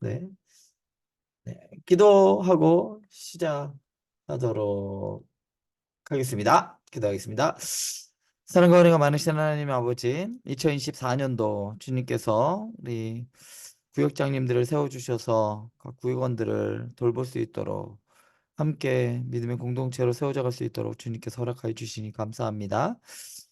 네. 네. 기도하고 시작하도록 하겠습니다. 기도하겠습니다. 사랑과 은혜가 많으신 하나님 아버지, 2024년도 주님께서 우리 구역장님들을 세워주셔서 각 구역원들을 돌볼 수 있도록 함께 믿음의 공동체로 세워져 갈 수 있도록 주님께서 허락하여 주시니 감사합니다.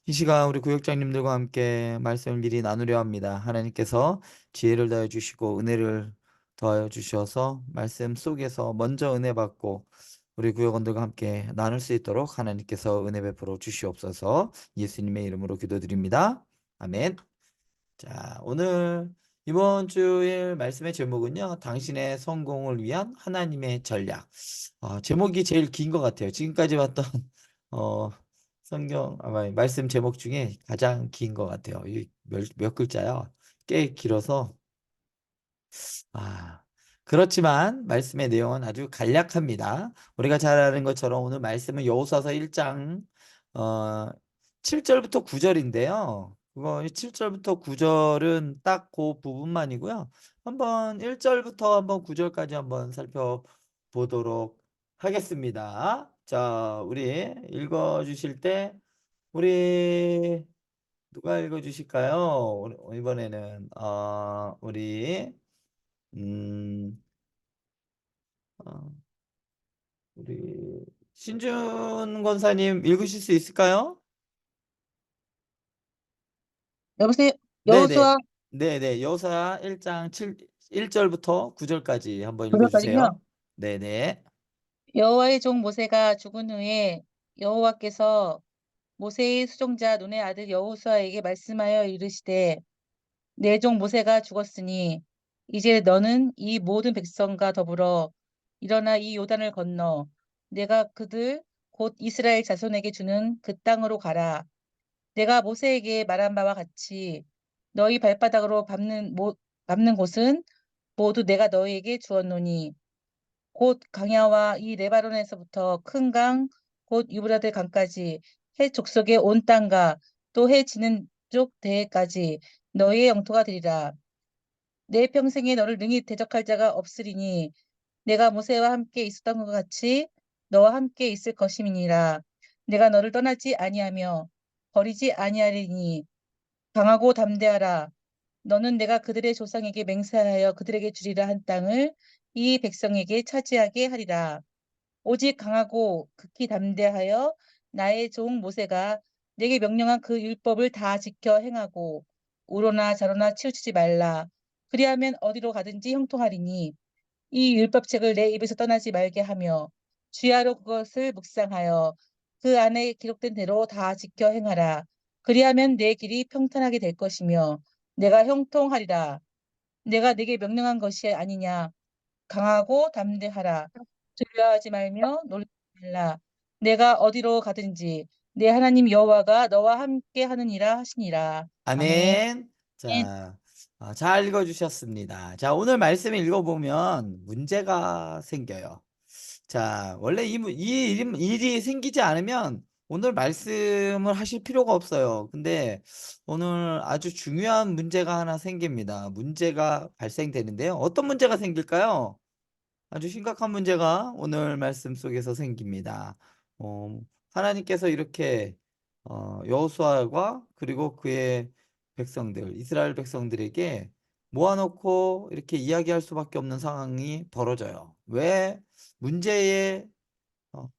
이 시간 우리 구역장님들과 함께 말씀을 미리 나누려 합니다. 하나님께서 지혜를 더해 주시고 은혜를 더하여 주셔서 말씀 속에서 먼저 은혜 받고 우리 구역원들과 함께 나눌 수 있도록 하나님께서 은혜 베풀어 주시옵소서. 예수님의 이름으로 기도드립니다. 아멘. 자, 오늘 이번 주일 말씀의 제목은요, 당신의 성공을 위한 하나님의 전략. 제목이 제일 긴 것 같아요. 지금까지 봤던 어, 말씀 제목 중에 가장 긴 것 같아요. 몇 글자야? 꽤 길어서 아, 그렇지만 말씀의 내용은 아주 간략합니다. 우리가 잘 아는 것처럼 오늘 말씀은 여호수아서 1장 7절부터 9절인데요. 그거 7절부터 9절은 딱 그 부분만이고요. 한번 1절부터 한번 9절까지 한번 살펴보도록 하겠습니다. 자, 우리 읽어 주실 때 우리 누가 읽어 주실까요? 이번에는 음, 어, 우리 신준 권사님 읽으실 수 있을까요? 여보세요? 네네. 여호수아 네네. 여호수아 1장 1절부터 9절까지 한번 9절까지요? 읽어주세요. 네네. 여호와의 종 모세가 죽은 후에 여호와께서 모세의 수종자 눈의 아들 여호수아에게 말씀하여 이르시되 내 종 모세가 죽었으니 이제 너는 이 모든 백성과 더불어 일어나 이 요단을 건너 내가 그들 곧 이스라엘 자손에게 주는 그 땅으로 가라. 내가 모세에게 말한 바와 같이 너희 발바닥으로 밟는 곳은 모두 내가 너희에게 주었노니 곧 강야와 이 레바논에서부터 큰 강, 곧 유브라데 강까지 해 족속의 온 땅과 또 해 지는 쪽 대해까지 너희의 영토가 되리라. 내 평생에 너를 능히 대적할 자가 없으리니 내가 모세와 함께 있었던 것 같이 너와 함께 있을 것임이니라. 내가 너를 떠나지 아니하며 버리지 아니하리니 강하고 담대하라. 너는 내가 그들의 조상에게 맹세하여 그들에게 주리라 한 땅을 이 백성에게 차지하게 하리라. 오직 강하고 극히 담대하여 나의 종 모세가 내게 명령한 그 율법을 다 지켜 행하고 우로나 좌로나 치우치지 말라. 그리하면 어디로 가든지 형통하리니 이 율법책을 내 입에서 떠나지 말게 하며 주야로 그것을 묵상하여 그 안에 기록된 대로 다 지켜 행하라. 그리하면 내 길이 평탄하게 될 것이며 내가 형통하리라. 내가 네게 명령한 것이 아니냐. 강하고 담대하라. 두려워하지 말며 놀라지 말라. 내가 어디로 가든지 내 하나님 여호와가 너와 함께 하느니라 하시니라. 아멘. 아멘. 자, 잘 읽어주셨습니다. 자, 오늘 말씀을 읽어보면 문제가 생겨요. 자, 원래 이 일이 생기지 않으면 오늘 말씀을 하실 필요가 없어요. 근데 오늘 아주 중요한 문제가 하나 생깁니다. 문제가 발생되는데요. 어떤 문제가 생길까요? 아주 심각한 문제가 오늘 말씀 속에서 생깁니다. 하나님께서 이렇게 여호수아과 그리고 그의 백성들, 이스라엘 백성들에게 모아놓고 이렇게 이야기할 수밖에 없는 상황이 벌어져요. 왜? 문제의 어,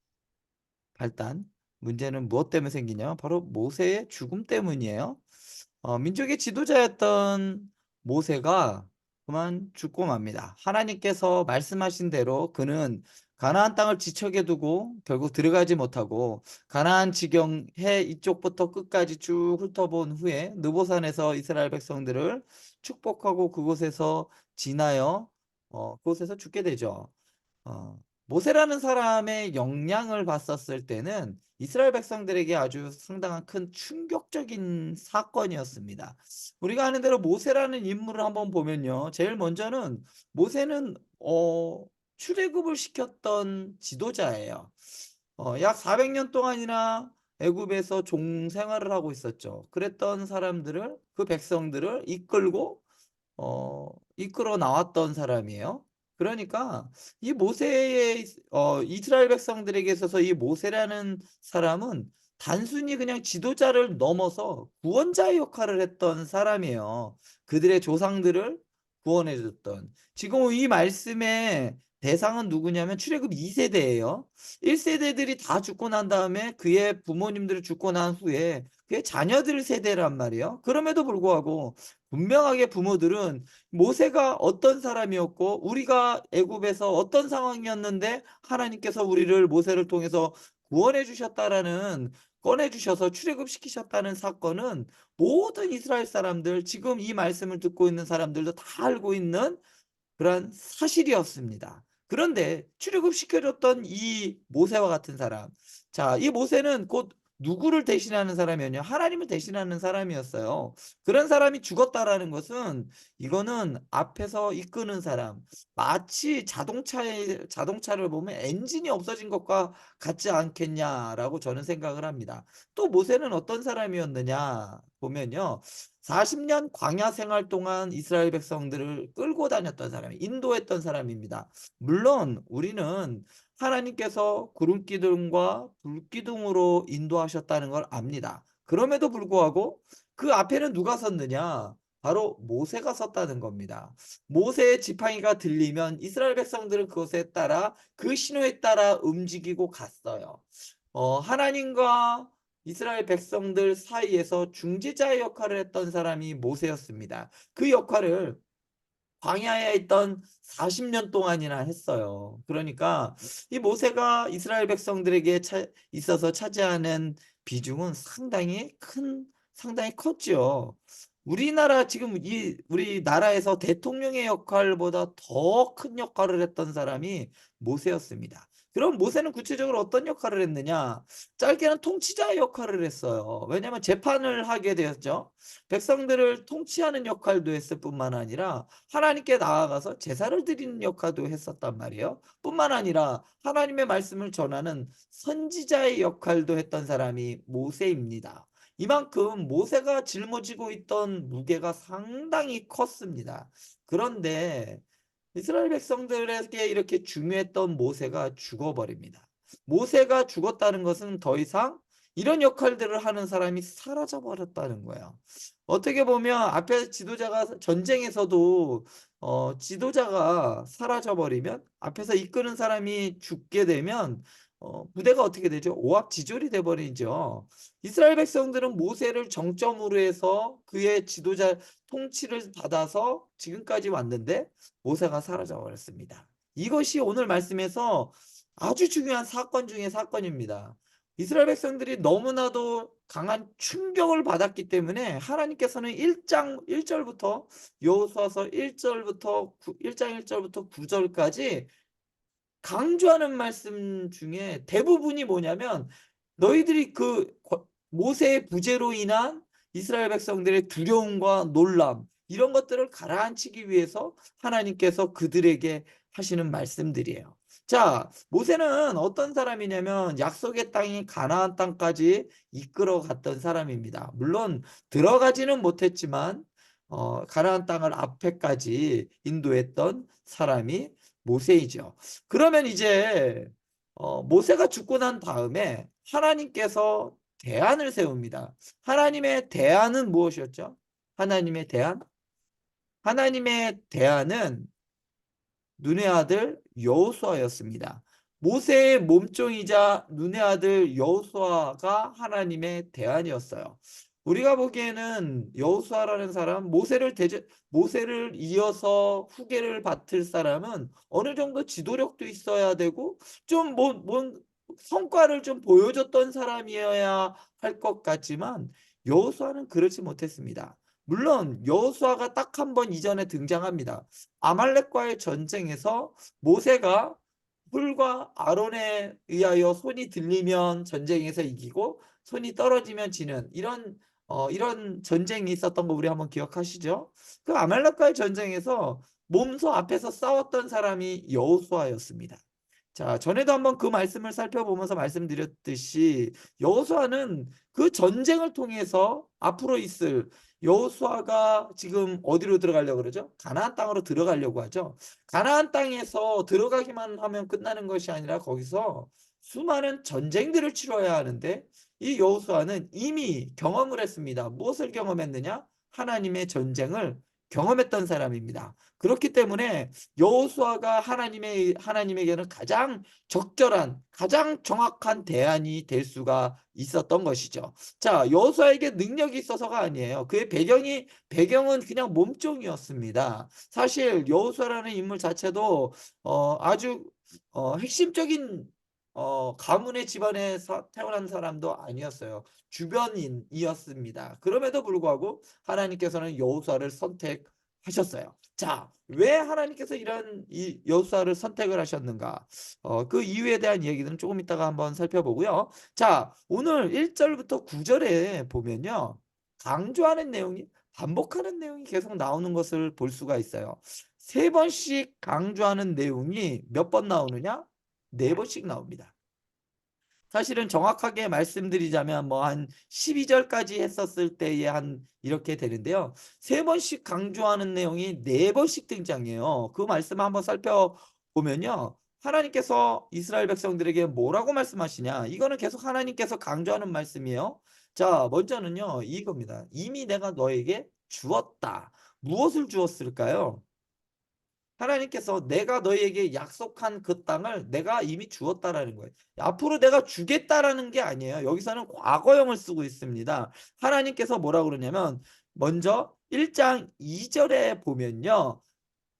발단, 문제는 무엇 때문에 생기냐? 바로 모세의 죽음 때문이에요. 민족의 지도자였던 모세가 그만 죽고 맙니다. 하나님께서 말씀하신 대로 그는 가나안 땅을 지척에 두고 결국 들어가지 못하고 가나안 지경 해 이쪽부터 끝까지 쭉 훑어본 후에 느보산에서 이스라엘 백성들을 축복하고 그곳에서 지나여 그곳에서 죽게 되죠. 모세라는 사람의 역량을 봤었을 때는 이스라엘 백성들에게 아주 상당한 큰 충격적인 사건이었습니다. 우리가 아는 대로 모세라는 인물을 한번 보면요. 제일 먼저는 모세는 출애굽을 시켰던 지도자예요. 약 400년 동안이나 애굽에서 종 생활을 하고 있었죠. 그랬던 사람들을 그 백성들을 이끌고 이끌어 나왔던 사람이에요. 그러니까 이 모세의 이스라엘 백성들에게 있어서 이 모세라는 사람은 단순히 그냥 지도자를 넘어서 구원자의 역할을 했던 사람이에요. 그들의 조상들을 구원해 줬던. 지금 이 말씀의 대상은 누구냐면 출애굽 2세대예요. 1세대들이 다 죽고 난 다음에 그의 부모님들이 죽고 난 후에 그의 자녀들 세대란 말이에요. 그럼에도 불구하고 분명하게 부모들은 모세가 어떤 사람이었고 우리가 애굽에서 어떤 상황이었는데 하나님께서 우리를 모세를 통해서 구원해 주셨다라는 꺼내 주셔서 출애굽시키셨다는 사건은 모든 이스라엘 사람들, 지금 이 말씀을 듣고 있는 사람들도 다 알고 있는 그러한 사실이었습니다. 그런데 출애굽시켜 줬던 이 모세와 같은 사람. 자, 이 모세는 곧 누구를 대신하는 사람이었냐? 하나님을 대신하는 사람이었어요. 그런 사람이 죽었다라는 것은 이거는 앞에서 이끄는 사람, 마치 자동차를 보면 엔진이 없어진 것과 같지 않겠냐라고 저는 생각을 합니다. 또 모세는 어떤 사람이었느냐 보면요. 40년 광야 생활 동안 이스라엘 백성들을 끌고 다녔던 사람이 인도했던 사람입니다. 물론 우리는 하나님께서 구름 기둥과 불 기둥으로 인도하셨다는 걸 압니다. 그럼에도 불구하고 그 앞에는 누가 섰느냐? 바로 모세가 섰다는 겁니다. 모세의 지팡이가 들리면 이스라엘 백성들은 그것에 따라 그 신호에 따라 움직이고 갔어요. 하나님과 이스라엘 백성들 사이에서 중재자의 역할을 했던 사람이 모세였습니다. 그 역할을 광야에 있던 40년 동안이나 했어요. 그러니까 이 모세가 이스라엘 백성들에게 있어서 차지하는 비중은 상당히 컸지요. 우리나라 지금 우리나라에서 대통령의 역할보다 더 큰 역할을 했던 사람이 모세였습니다. 그럼 모세는 구체적으로 어떤 역할을 했느냐? 짧게는 통치자의 역할을 했어요. 왜냐하면 재판을 하게 되었죠. 백성들을 통치하는 역할도 했을 뿐만 아니라 하나님께 나아가서 제사를 드리는 역할도 했었단 말이에요. 뿐만 아니라 하나님의 말씀을 전하는 선지자의 역할도 했던 사람이 모세입니다. 이만큼 모세가 짊어지고 있던 무게가 상당히 컸습니다. 그런데 이스라엘 백성들에게 이렇게 중요했던 모세가 죽어버립니다. 모세가 죽었다는 것은 더 이상 이런 역할들을 하는 사람이 사라져 버렸다는 거예요. 어떻게 보면 앞에 지도자가 전쟁에서도 지도자가 사라져 버리면 앞에서 이끄는 사람이 죽게 되면 부대가 어떻게 되죠? 오합지졸이 돼 버리죠. 이스라엘 백성들은 모세를 정점으로 해서 그의 지도자 통치를 받아서 지금까지 왔는데 모세가 사라져 버렸습니다. 이것이 오늘 말씀에서 아주 중요한 사건 중의 사건입니다. 이스라엘 백성들이 너무나도 강한 충격을 받았기 때문에 하나님께서는 1장 1절부터 여호수아서 1절부터 1장 1절부터 9절까지 강조하는 말씀 중에 대부분이 뭐냐면 너희들이 모세의 부재로 인한 이스라엘 백성들의 두려움과 놀람 이런 것들을 가라앉히기 위해서 하나님께서 그들에게 하시는 말씀들이에요. 자, 모세는 어떤 사람이냐면 약속의 땅인 가나안 땅까지 이끌어 갔던 사람입니다. 물론 들어가지는 못했지만 가나안 땅을 앞에까지 인도했던 사람이 모세이죠. 그러면 이제 모세가 죽고 난 다음에 하나님께서 대안을 세웁니다. 하나님의 대안은 무엇이었죠? 하나님의 대안? 하나님의 대안은 눈의 아들 여호수아였습니다. 모세의 몸종이자 눈의 아들 여호수아가 하나님의 대안이었어요. 우리가 보기에는 여호수아라는 사람, 모세를 이어서 후계를 맡을 사람은 어느 정도 지도력도 있어야 되고 좀 뭔 성과를 좀 보여줬던 사람이어야 할 것 같지만 여호수아는 그렇지 못했습니다. 물론 여호수아가 딱 한 번 이전에 등장합니다. 아말렉과의 전쟁에서 모세가 훌과 아론에 의하여 손이 들리면 전쟁에서 이기고 손이 떨어지면 지는 이런 전쟁이 있었던 거 우리 한번 기억하시죠? 그 아말렉과의 전쟁에서 몸소 앞에서 싸웠던 사람이 여호수아였습니다. 자, 전에도 한번 그 말씀을 살펴보면서 말씀드렸듯이 여호수아는 그 전쟁을 통해서 앞으로 있을 여호수아가 지금 어디로 들어가려고 그러죠? 가나안 땅으로 들어가려고 하죠. 가나안 땅에서 들어가기만 하면 끝나는 것이 아니라 거기서 수많은 전쟁들을 치러야 하는데 이 여호수아는 이미 경험을 했습니다. 무엇을 경험했느냐? 하나님의 전쟁을 경험했던 사람입니다. 그렇기 때문에 여호수아가 하나님에게는 가장 적절한, 가장 정확한 대안이 될 수가 있었던 것이죠. 자, 여호수아에게 능력이 있어서가 아니에요. 그의 배경은 그냥 몸종이었습니다. 사실 여호수아라는 인물 자체도 아주 핵심적인 가문의 집안에 태어난 사람도 아니었어요. 주변인이었습니다. 그럼에도 불구하고 하나님께서는 여호수아를 선택하셨어요. 자, 왜 하나님께서 이런 이 여호수아를 선택을 하셨는가? 그 이유에 대한 얘기는 조금 이따가 한번 살펴보고요. 자, 오늘 1절부터 9절에 보면요. 강조하는 내용이 반복하는 내용이 계속 나오는 것을 볼 수가 있어요. 3번씩 강조하는 내용이 몇 번 나오느냐? 4번씩 나옵니다. 사실은 정확하게 말씀드리자면 뭐 한 12절까지 했었을 때에 한 이렇게 되는데요. 3번씩 강조하는 내용이 4번씩 등장해요. 그 말씀 한번 살펴보면요. 하나님께서 이스라엘 백성들에게 뭐라고 말씀하시냐? 이거는 계속 하나님께서 강조하는 말씀이에요. 자, 먼저는요. 이겁니다. 이미 내가 너에게 주었다. 무엇을 주었을까요? 하나님께서 내가 너희에게 약속한 그 땅을 내가 이미 주었다라는 거예요. 앞으로 내가 주겠다라는 게 아니에요. 여기서는 과거형을 쓰고 있습니다. 하나님께서 뭐라고 그러냐면 먼저 1장 2절에 보면요.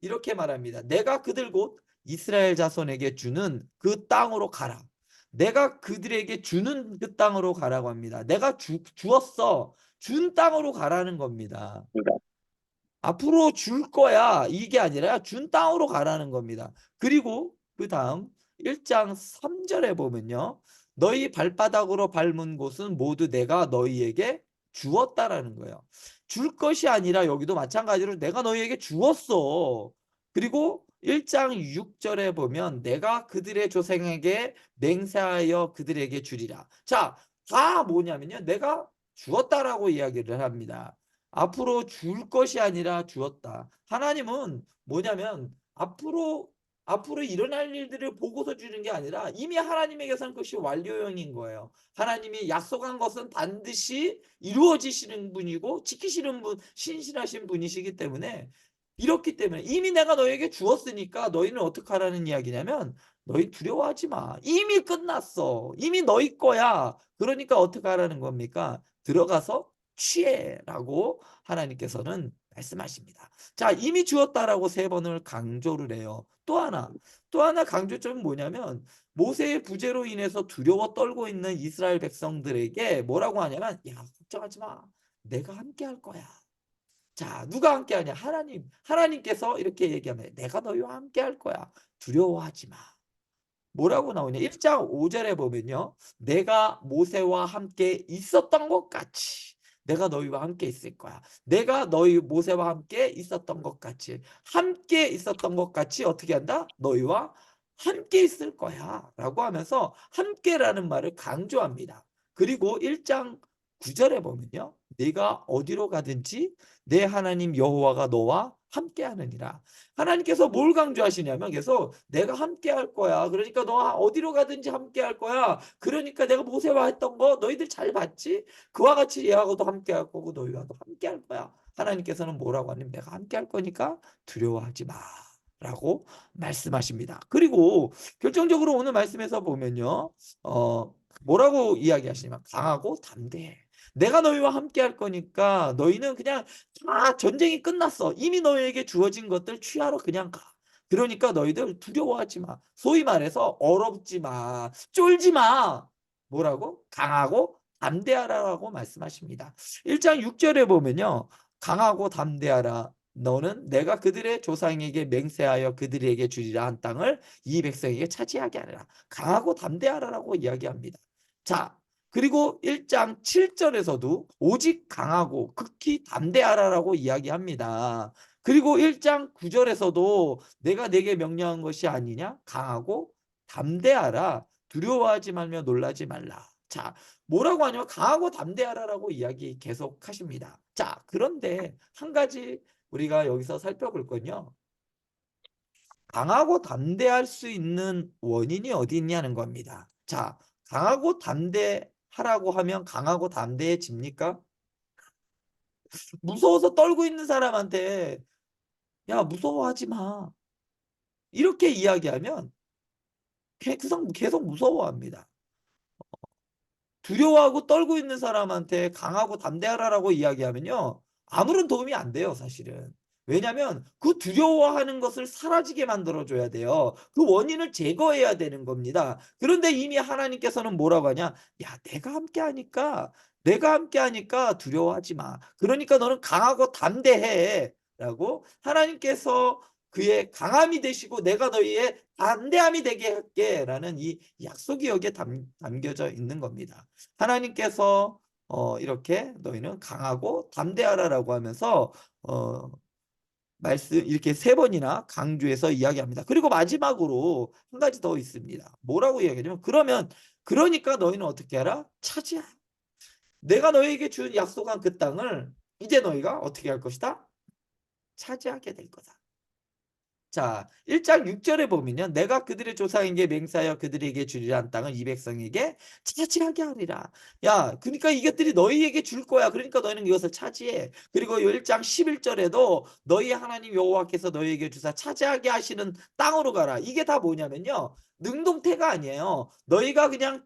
이렇게 말합니다. 내가 그들 곧 이스라엘 자손에게 주는 그 땅으로 가라. 내가 그들에게 주는 그 땅으로 가라고 합니다. 내가 주었어. 준 땅으로 가라는 겁니다. 앞으로 줄 거야. 이게 아니라 준 땅으로 가라는 겁니다. 그리고 그 다음 1장 3절에 보면요. 너희 발바닥으로 밟은 곳은 모두 내가 너희에게 주었다라는 거예요. 줄 것이 아니라 여기도 마찬가지로 내가 너희에게 주었어. 그리고 1장 6절에 보면 내가 그들의 조상에게 맹세하여 그들에게 주리라. 자, 다 뭐냐면요. 내가 주었다라고 이야기를 합니다. 앞으로 줄 것이 아니라 주었다. 하나님은 뭐냐면 앞으로 일어날 일들을 보고서 주는 게 아니라 이미 하나님에게서는 그것이 완료형인 거예요. 하나님이 약속한 것은 반드시 이루어지시는 분이고 지키시는 분, 신실하신 분이시기 때문에 이렇기 때문에 이미 내가 너에게 주었으니까 너희는 어떻게 하라는 이야기냐면 너희 두려워하지 마. 이미 끝났어. 이미 너희 거야. 그러니까 어떻게 하라는 겁니까? 들어가서 취해라고 하나님께서는 말씀하십니다. 자, 이미 주었다라고 3번을 강조를 해요. 또 하나 강조점은 뭐냐면 모세의 부재로 인해서 두려워 떨고 있는 이스라엘 백성들에게 뭐라고 하냐면 야, 걱정하지 마. 내가 함께 할 거야. 자, 누가 함께 하냐? 하나님께서 이렇게 얘기하면 내가 너희와 함께 할 거야. 두려워하지 마. 뭐라고 나오냐? 1장 5절에 보면요. 내가 모세와 함께 있었던 것 같이 내가 너희와 함께 있을 거야. 내가 너희 모세와 함께 있었던 것 같이 함께 있었던 것 같이 어떻게 한다? 너희와 함께 있을 거야. 라고 하면서 함께라는 말을 강조합니다. 그리고 1장 9절에 보면요. 네가 어디로 가든지 내 하나님 여호와가 너와 함께 하느니라. 하나님께서 뭘 강조하시냐면 계속 내가 함께 할 거야. 그러니까 너 어디로 가든지 함께 할 거야. 그러니까 내가 모세와 했던 거 너희들 잘 봤지? 그와 같이 얘하고도 함께 할 거고 너희와도 함께 할 거야. 하나님께서는 뭐라고 하냐면 내가 함께 할 거니까 두려워하지 마. 라고 말씀하십니다. 그리고 결정적으로 오늘 말씀에서 보면요. 뭐라고 이야기하시냐면 강하고 담대해. 내가 너희와 함께 할 거니까 너희는 그냥 다 전쟁이 끝났어. 이미 너희에게 주어진 것들 취하러 그냥 가. 그러니까 너희들 두려워하지 마. 소위 말해서 얼었지 마. 쫄지 마. 뭐라고? 강하고 담대하라고 말씀하십니다. 1장 6절에 보면요. 강하고 담대하라. 너는 내가 그들의 조상에게 맹세하여 그들에게 주리라 한 땅을 이 백성에게 차지하게 하리라. 강하고 담대하라라고 이야기합니다. 자, 그리고 1장 7절에서도 오직 강하고 극히 담대하라라고 이야기합니다. 그리고 1장 9절에서도 내가 내게 명령한 것이 아니냐? 강하고 담대하라. 두려워하지 말며 놀라지 말라. 자, 뭐라고 하냐면 강하고 담대하라라고 이야기 계속 하십니다. 자, 그런데 한 가지 우리가 여기서 살펴볼 건요. 강하고 담대할 수 있는 원인이 어디 있냐는 겁니다. 자, 강하고 담대하라고 하면 강하고 담대해집니까? 무서워서 떨고 있는 사람한테 야, 무서워하지 마. 이렇게 이야기하면 계속 무서워합니다. 두려워하고 떨고 있는 사람한테 강하고 담대하라라고 이야기하면요. 아무런 도움이 안 돼요, 사실은. 왜냐하면 그 두려워하는 것을 사라지게 만들어 줘야 돼요. 그 원인을 제거해야 되는 겁니다. 그런데 이미 하나님께서는 뭐라고 하냐? "야, 내가 함께 하니까 두려워하지 마. 그러니까 너는 강하고 담대해." 라고 하나님께서 그의 강함이 되시고 "내가 너희의 담대함이 되게 할게."라는 이 약속이 여기에 담겨져 있는 겁니다. 하나님께서 이렇게 "너희는 강하고 담대하라."라고 하면서 어 말씀 이렇게 세 번이나 강조해서 이야기합니다. 그리고 마지막으로 한 가지 더 있습니다. 뭐라고 이야기하냐면 그러니까 너희는 어떻게 하라? 차지하라. 내가 너희에게 준 약속한 그 땅을 이제 너희가 어떻게 할 것이다? 차지하게 될 거다. 자, 1장 6 절에 보면요. "내가 그들의 조상에게 맹세하여 그들에게 주리라 한 땅을 이 백성에게 차지하게 하리라." 야, 그러니까 이것들이 너희에게 줄 거야. 그러니까 너희는 이것을 차지해. 그리고 요 1장 11 절에도 "너희 하나님 여호와께서 너희에게 주사 차지하게 하시는 땅으로 가라." 이게 다 뭐냐면요. 능동태가 아니에요. 너희가 그냥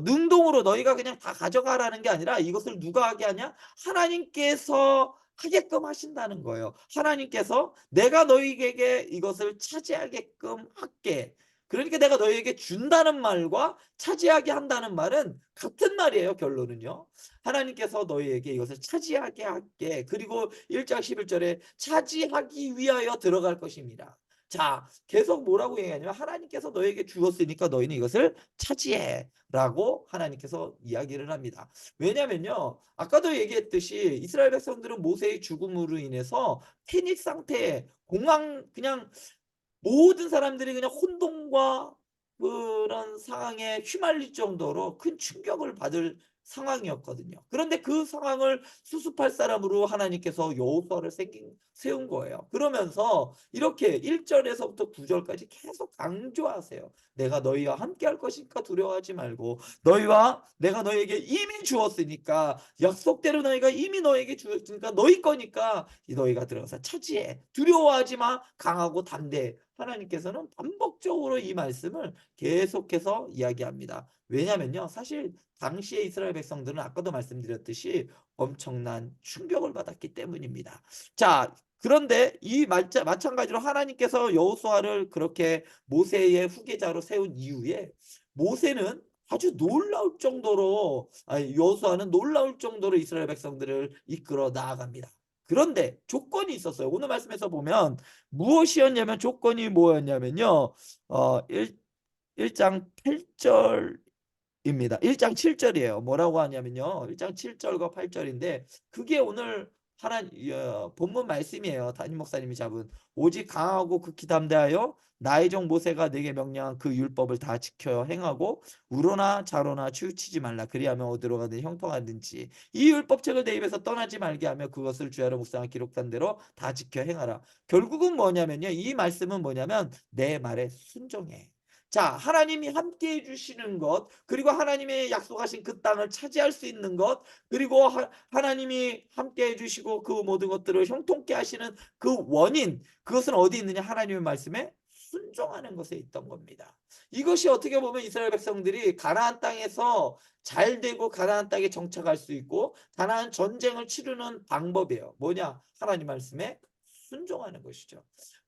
능동으로 너희가 그냥 다 가져가라는 게 아니라 이것을 누가 하게 하냐? 하나님께서 하게끔 하신다는 거예요. 하나님께서 "내가 너희에게 이것을 차지하게끔 할게." 그러니까 내가 너희에게 준다는 말과 차지하게 한다는 말은 같은 말이에요, 결론은요. 하나님께서 너희에게 이것을 차지하게 할게. 그리고 1장 11 절에 차지하기 위하여 들어갈 것입니다. 자, 계속 뭐라고 얘기하냐면 "하나님께서 너희에게 주었으니까 너희는 이것을 차지해." 라고 하나님께서 이야기를 합니다. 왜냐면요. 아까도 얘기했듯이 이스라엘 백성들은 모세의 죽음으로 인해서 패닉 상태에 그냥 모든 사람들이 그냥 혼돈과 그런 상황에 휘말릴 정도로 큰 충격을 받을 상황이었거든요. 그런데 그 상황을 수습할 사람으로 하나님께서 여호수아를 세운 거예요. 그러면서 이렇게 1 절에서부터 9 절까지 계속 강조하세요. "내가 너희와 함께할 것이니까 두려워하지 말고 너희와 내가 너희에게 이미 주었으니까 약속대로 너희가 이미 너희에게 주었으니까 너희 거니까 너희가 들어가서 차지해. 두려워하지 마. 강하고 담대해." 하나님께서는 반복적으로 이 말씀을 계속해서 이야기합니다. 왜냐면요. 사실 당시의 이스라엘 백성들은 아까도 말씀드렸듯이 엄청난 충격을 받았기 때문입니다. 자, 그런데 이 마찬가지로 하나님께서 여호수아를 그렇게 모세의 후계자로 세운 이후에 모세는 아주 놀라울 정도로 여호수아는 놀라울 정도로 이스라엘 백성들을 이끌어 나아갑니다. 그런데 조건이 있었어요. 오늘 말씀에서 보면 무엇이었냐면 조건이 뭐였냐면요. 어 1 장 8 절입니다. 1장 7 절이에요. 뭐라고 하냐면요. 1장 7 절과 8 절인데 그게 오늘 본문 말씀이에요. 담임 목사님이 잡은. "오직 강하고 극히 담대하여 나의 종 모세가 내게 명령한 그 율법을 다 지켜 행하고 우로나 좌로나 치우치지 말라. 그리하면 어디로 가든 형통하든지 이 율법책을 내 입에서 떠나지 말게 하며 그것을 주야로 묵상하여 기록한 대로 다 지켜 행하라." 결국은 뭐냐면요. 이 말씀은 뭐냐면 "내 말에 순종해." 자, 하나님이 함께 해 주시는 것, 그리고 하나님의 약속하신 그 땅을 차지할 수 있는 것, 그리고 하나님이 함께 해 주시고 그 모든 것들을 형통케 하시는 그 원인, 그것은 어디 있느냐? 하나님의 말씀에 순종하는 것에 있던 겁니다. 이것이 어떻게 보면 이스라엘 백성들이 가나안 땅에서 잘 되고 가나안 땅에 정착할 수 있고 가나안 전쟁을 치르는 방법이에요. 뭐냐? 하나님 말씀에 순종하는 것이죠.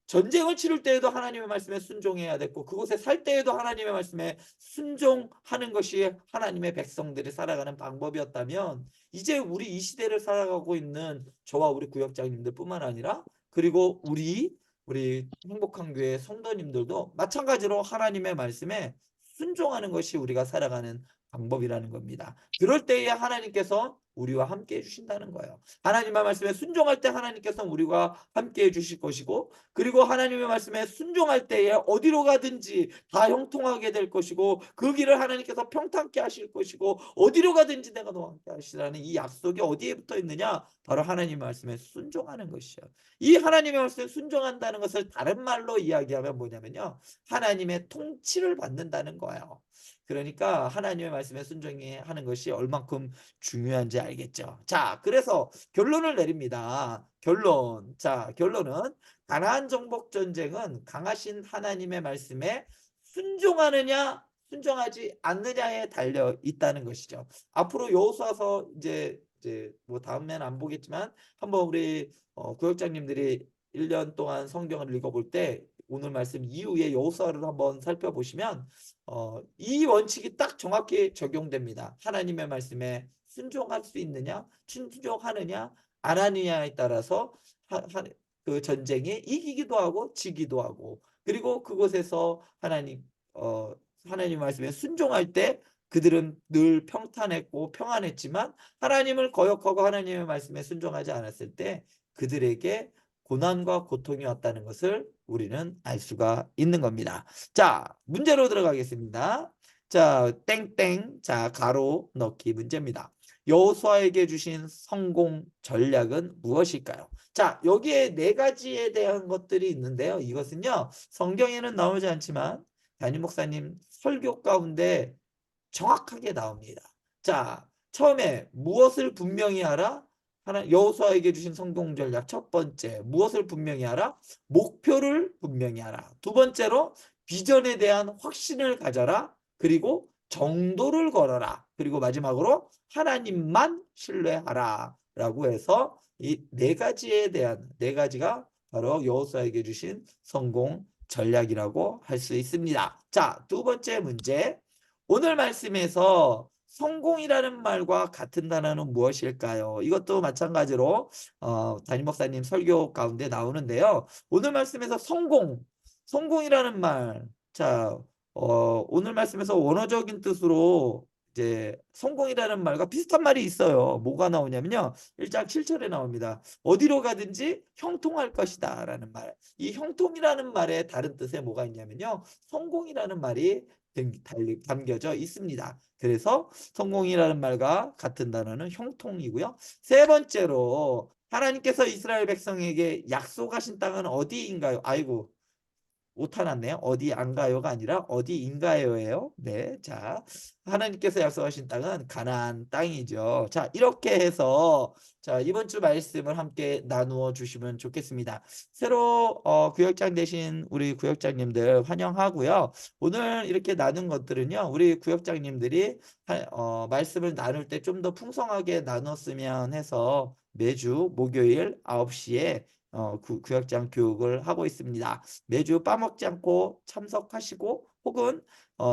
전쟁을 치를 때에도 하나님의 말씀에 순종해야 됐고 그곳에 살 때에도 하나님의 말씀에 순종하는 것이 하나님의 백성들이 살아가는 방법이었다면 이제 우리 이 시대를 살아가고 있는 저와 우리 구역장님들뿐만 아니라 그리고 우리 행복한 교회 성도님들도 마찬가지로 하나님의 말씀에 순종하는 것이 우리가 살아가는 방법이라는 겁니다. 그럴 때에 하나님께서 우리와 함께 해주신다는 거예요. 하나님의 말씀에 순종할 때 하나님께서 우리와 함께 해주실 것이고, 그리고 하나님의 말씀에 순종할 때에 어디로 가든지 다 형통하게 될 것이고, 그 길을 하나님께서 평탄케 하실 것이고, 어디로 가든지 내가 너와 함께 하시라는 이 약속이 어디에 붙어 있느냐? 바로 하나님의 말씀에 순종하는 것이요. 이 하나님의 말씀에 순종한다는 것을 다른 말로 이야기하면 뭐냐면요, 하나님의 통치를 받는다는 거예요. 그러니까 하나님의 말씀에 순종하는 것이 얼만큼 중요한지 알겠죠. 자, 그래서 결론을 내립니다. 결론. 자, 결론은 가나안 정복 전쟁은 강하신 하나님의 말씀에 순종하느냐, 순종하지 않느냐에 달려 있다는 것이죠. 앞으로 여호수아서 이제 뭐 다음엔 안 보겠지만 한번 우리 구역장님들이 1년 동안 성경을 읽어볼 때 오늘 말씀 이후에 여호수아를 한번 살펴보시면 이 원칙이 딱 정확히 적용됩니다. 하나님의 말씀에 순종할 수 있느냐, 순종하느냐, 안 하느냐에 따라서 그 전쟁에 이기기도 하고 지기도 하고, 그리고 그곳에서 하나님 말씀에 순종할 때 그들은 늘 평탄했고 평안했지만, 하나님을 거역하고 하나님의 말씀에 순종하지 않았을 때 그들에게 고난과 고통이 왔다는 것을 우리는 알 수가 있는 겁니다. 자, 문제로 들어가겠습니다. 자, 땡땡. 자, 가로 넣기 문제입니다. 여호수아에게 주신 성공 전략은 무엇일까요? 자, 여기에 네 가지에 대한 것들이 있는데요. 이것은요, 성경에는 나오지 않지만 담임 목사님 설교 가운데 정확하게 나옵니다. 자, 처음에 무엇을 분명히 하라? 여호수아에게 주신 성공 전략 첫 번째, 무엇을 분명히 하라? 목표를 분명히 하라. 두 번째로 비전에 대한 확신을 가져라. 그리고 정도를 걸어라. 그리고 마지막으로 하나님만 신뢰하라. 라고 해서 이 네 가지에 대한, 네 가지가 바로 여호수아에게 주신 성공 전략이라고 할 수 있습니다. 자, 두 번째 문제. 오늘 말씀에서 성공이라는 말과 같은 단어는 무엇일까요? 이것도 마찬가지로 담임 목사님 설교 가운데 나오는데요. 오늘 말씀에서 성공이라는 말, 자, 오늘 말씀에서 원어적인 뜻으로 이제 성공이라는 말과 비슷한 말이 있어요. 뭐가 나오냐면요, 1장 7절에 나옵니다. 어디로 가든지 형통할 것이다 라는 말. 이 형통이라는 말의 다른 뜻에 뭐가 있냐면요, 성공이라는 말이 담겨져 있습니다. 그래서 성공이라는 말과 같은 단어는 형통이고요. 세 번째로 하나님께서 이스라엘 백성에게 약속하신 땅은 어디인가요? 아이고, 오타났네요. 어디 안 가요가 아니라 어디인가요예요. 네, 자, 하나님께서 약속하신 땅은 가나안 땅이죠. 자, 이렇게 해서 자, 이번 주 말씀을 함께 나누어 주시면 좋겠습니다. 새로 구역장 되신 우리 구역장님들 환영하고요. 오늘 이렇게 나눈 것들은요, 우리 구역장님들이 말씀을 나눌 때 좀 더 풍성하게 나눴으면 해서 매주 목요일 9시에 구역장 교육을 하고 있습니다. 매주 빠먹지 않고 참석하시고, 혹은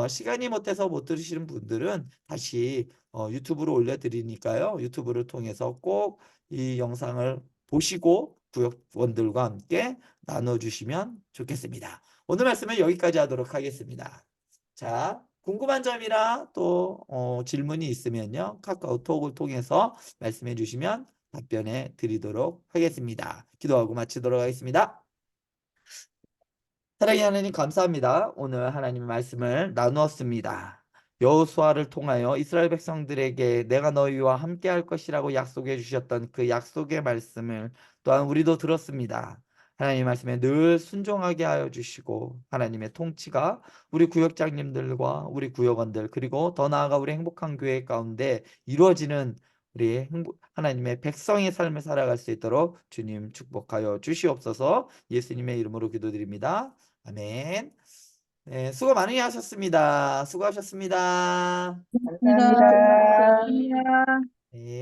시간이 못해서 못 들으시는 분들은 다시 유튜브로 올려드리니까요. 유튜브를 통해서 꼭 이 영상을 보시고 구역원들과 함께 나눠주시면 좋겠습니다. 오늘 말씀은 여기까지 하도록 하겠습니다. 자, 궁금한 점이나 또 질문이 있으면요, 카카오톡을 통해서 말씀해 주시면 답변해 드리도록 하겠습니다. 기도하고 마치도록 하겠습니다. 사랑의 하나님, 감사합니다. 오늘 하나님의 말씀을 나누었습니다. 여호수아를 통하여 이스라엘 백성들에게 내가 너희와 함께 할 것이라고 약속해 주셨던 그 약속의 말씀을 또한 우리도 들었습니다. 하나님의 말씀에 늘 순종하게 하여 주시고, 하나님의 통치가 우리 구역장님들과 우리 구역원들, 그리고 더 나아가 우리 행복한 교회 가운데 이루어지는 우리 하나님의 백성의 삶을 살아갈 수 있도록 주님 축복하여 주시옵소서. 예수님의 이름으로 기도드립니다. 아멘. 네, 수고 많이 하셨습니다. 수고하셨습니다. 감사합니다.